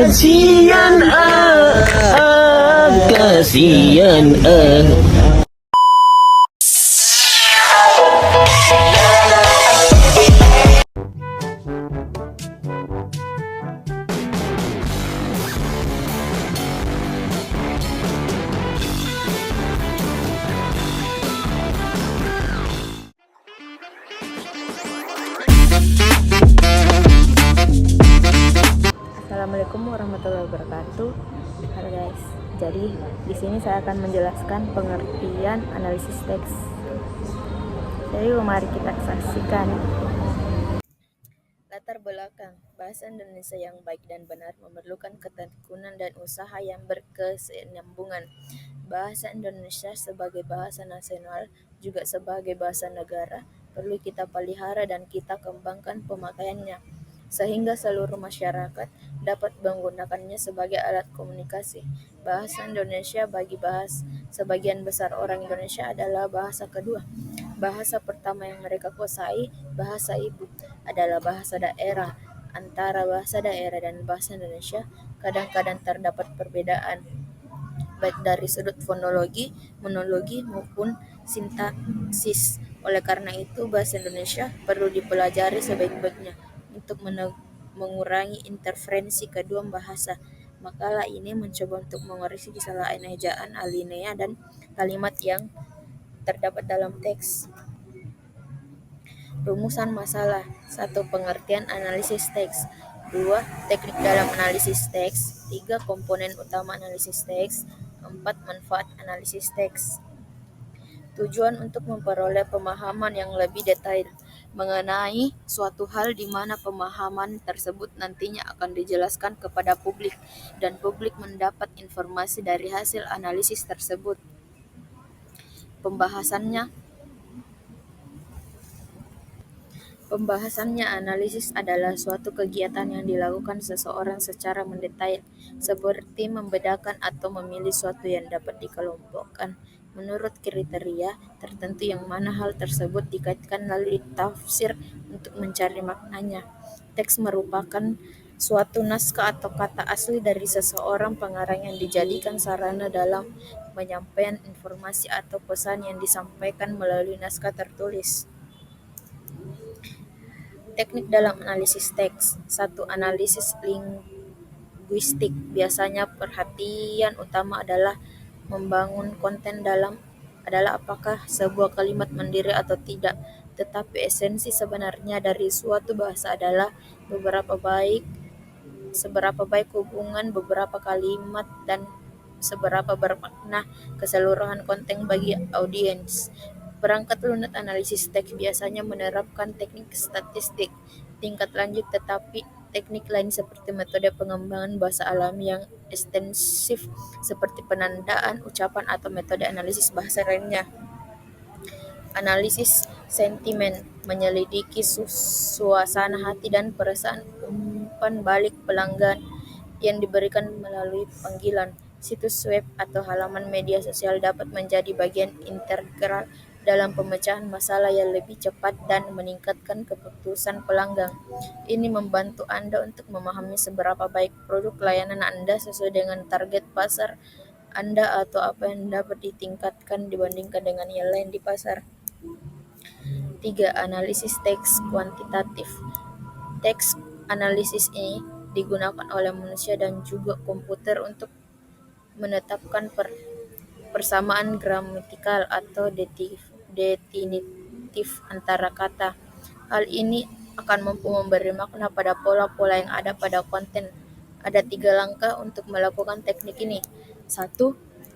Kasian kasian Assalamualaikum warahmatullahi wabarakatuh. Halo guys. Jadi di sini saya akan menjelaskan pengertian analisis teks. Jadi mari kita saksikan. Latar belakang bahasa Indonesia yang baik dan benar memerlukan ketekunan dan usaha yang berkesinambungan. Bahasa Indonesia sebagai bahasa nasional juga sebagai bahasa negara perlu kita pelihara dan kita kembangkan pemakaiannya sehingga seluruh masyarakat dapat menggunakannya sebagai alat komunikasi. Bahasa Indonesia bagi sebagian besar orang Indonesia adalah bahasa kedua. Bahasa pertama yang mereka kuasai, bahasa ibu, adalah bahasa daerah. Antara bahasa daerah dan bahasa Indonesia kadang-kadang terdapat perbedaan, baik dari sudut fonologi, monologi, maupun sintaksis. Oleh karena itu, bahasa Indonesia perlu dipelajari sebaik-baiknya untuk mengurangi interferensi kedua bahasa. Makalah ini mencoba untuk mengoreksi kesalahan ejaan, alinea, dan kalimat yang terdapat dalam teks. Rumusan masalah. 1. Pengertian analisis teks. 2. Teknik dalam analisis teks. 3. Komponen utama analisis teks. 4. Manfaat analisis teks. Tujuan untuk memperoleh pemahaman yang lebih detail mengenai suatu hal di mana pemahaman tersebut nantinya akan dijelaskan kepada publik dan publik mendapat informasi dari hasil analisis tersebut. Pembahasannya, analisis adalah suatu kegiatan yang dilakukan seseorang secara mendetail, seperti membedakan atau memilih suatu yang dapat dikelompokkan menurut kriteria tertentu yang mana hal tersebut dikaitkan lalu ditafsir untuk mencari maknanya. Teks merupakan suatu naskah atau kata asli dari seseorang pengarang yang dijadikan sarana dalam penyampaian informasi atau pesan yang disampaikan melalui naskah tertulis. Teknik dalam analisis teks. 1. Analisis linguistik. Biasanya perhatian utama adalah membangun konten adalah apakah sebuah kalimat mandiri atau tidak. Tetapi esensi sebenarnya dari suatu bahasa adalah seberapa baik hubungan beberapa kalimat dan seberapa bermakna keseluruhan konten bagi audiens. Perangkat lunak analisis teks biasanya menerapkan teknik statistik tingkat lanjut, tetapi teknik lain seperti metode pengembangan bahasa alami yang ekstensif seperti penandaan ucapan atau metode analisis bahasa lainnya. Analisis sentimen menyelidiki suasana hati dan perasaan umpan balik pelanggan yang diberikan melalui panggilan. Situs web atau halaman media sosial dapat menjadi bagian integral dalam pemecahan masalah yang lebih cepat dan meningkatkan keputusan pelanggan. Ini membantu Anda untuk memahami seberapa baik produk layanan Anda sesuai dengan target pasar Anda atau apa yang dapat ditingkatkan dibandingkan dengan yang lain di pasar. 3. Analisis teks kuantitatif. Teks analisis ini digunakan oleh manusia dan juga komputer untuk menetapkan persamaan gramatikal atau definitif antara kata. Hal ini akan mampu memberi makna pada pola-pola yang ada pada konten. Ada 3 langkah untuk melakukan teknik ini. 1.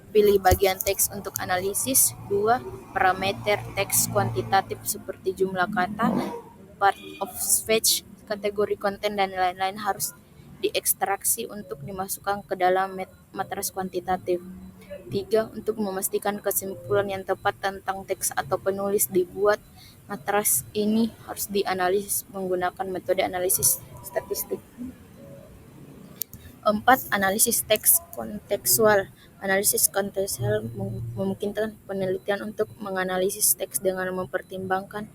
Pilih bagian teks untuk analisis. 2. Parameter teks kuantitatif seperti jumlah kata, part of speech, kategori konten, dan lain-lain harus diekstraksi untuk dimasukkan ke dalam matras kuantitatif. 3. Untuk memastikan kesimpulan yang tepat tentang teks atau penulis dibuat, matras ini harus dianalisis menggunakan metode analisis statistik. 4. Analisis teks kontekstual. Analisis kontekstual memungkinkan penelitian untuk menganalisis teks dengan mempertimbangkan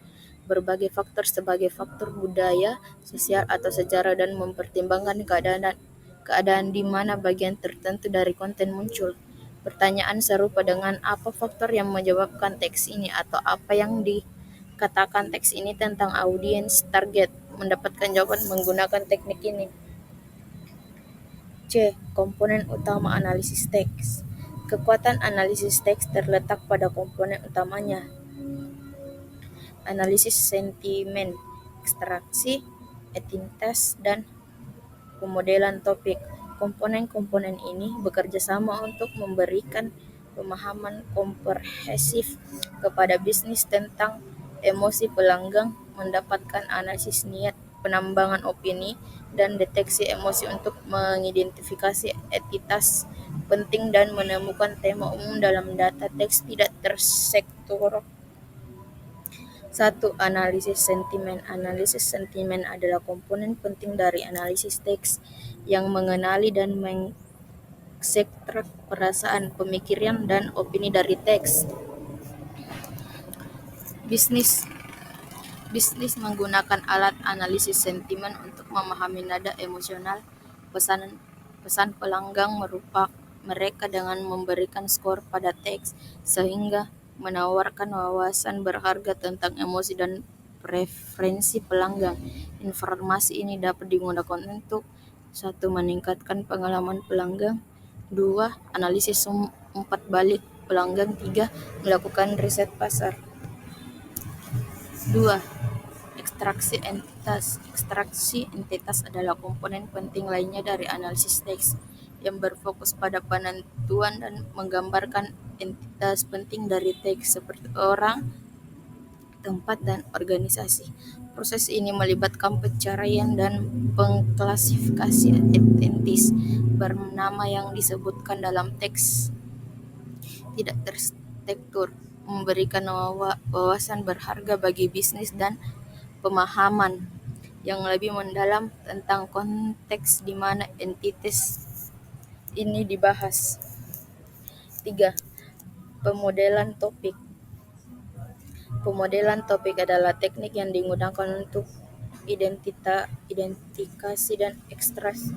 berbagai faktor sebagai faktor budaya, sosial, atau sejarah dan mempertimbangkan keadaan di mana bagian tertentu dari konten muncul. Pertanyaan serupa dengan apa faktor yang menyebabkan teks ini atau apa yang dikatakan teks ini tentang audiens target. Mendapatkan jawaban menggunakan teknik ini. C. Komponen utama analisis teks. Kekuatan analisis teks terletak pada komponen utamanya. Analisis sentimen, ekstraksi, identitas, dan pemodelan topik. Komponen-komponen ini bekerja sama untuk memberikan pemahaman komprehensif kepada bisnis tentang emosi pelanggan, mendapatkan analisis niat, penambangan opini, dan deteksi emosi untuk mengidentifikasi entitas penting dan menemukan tema umum dalam data teks tidak terstruktur. 1. Analisis sentimen. Analisis sentimen adalah komponen penting dari analisis teks yang mengenali dan mengekstrak perasaan, pemikiran, dan opini dari teks. Bisnis menggunakan alat analisis sentimen untuk memahami nada emosional pesan pelanggan mereka dengan memberikan skor pada teks, sehingga menawarkan wawasan berharga tentang emosi dan preferensi pelanggan. Informasi ini dapat digunakan untuk 1. Meningkatkan pengalaman pelanggan, 2. Analisis umpat balik pelanggan, 3. Melakukan riset pasar. 2. Ekstraksi entitas. Ekstraksi entitas adalah komponen penting lainnya dari analisis teks yang berfokus pada penentuan dan menggambarkan entitas penting dari teks seperti orang, tempat, dan organisasi. Proses ini melibatkan pencarian dan pengklasifikasi entitas bernama yang disebutkan dalam teks tidak terstruktur, memberikan wawasan berharga bagi bisnis dan pemahaman yang lebih mendalam tentang konteks di mana entitas ini dibahas. 3. Pemodelan topik. Pemodelan topik adalah teknik yang digunakan untuk identifikasi dan ekstraksi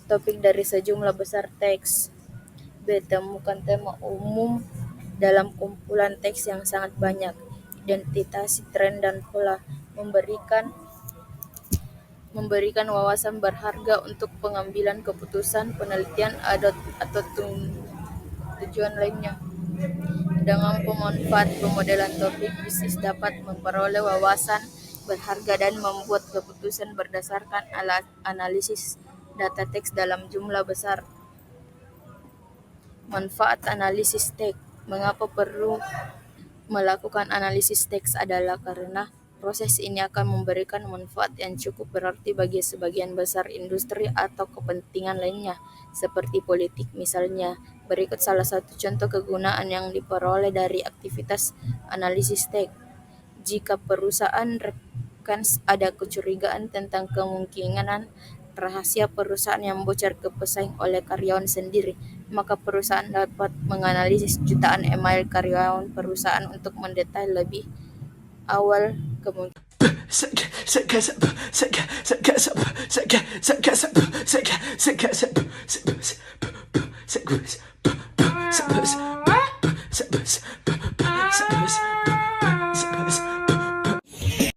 topik dari sejumlah besar teks. B. Temukan tema umum dalam kumpulan teks yang sangat banyak. Identifikasi tren dan pola, memberikan wawasan berharga untuk pengambilan keputusan, penelitian, atau tujuan lainnya. Dengan pemanfaat pemodelan topik, bisnis dapat memperoleh wawasan berharga dan membuat keputusan berdasarkan analisis data teks dalam jumlah besar. Manfaat analisis teks. Mengapa perlu melakukan analisis teks adalah karena proses ini akan memberikan manfaat yang cukup berarti bagi sebagian besar industri atau kepentingan lainnya, seperti politik misalnya. Berikut salah satu contoh kegunaan yang diperoleh dari aktivitas analisis teks. Jika perusahaan rekan ada kecurigaan tentang kemungkinan rahasia perusahaan yang bocor ke pesaing oleh karyawan sendiri, maka perusahaan dapat menganalisis jutaan email karyawan perusahaan untuk mendetail lebih awal kemungkinan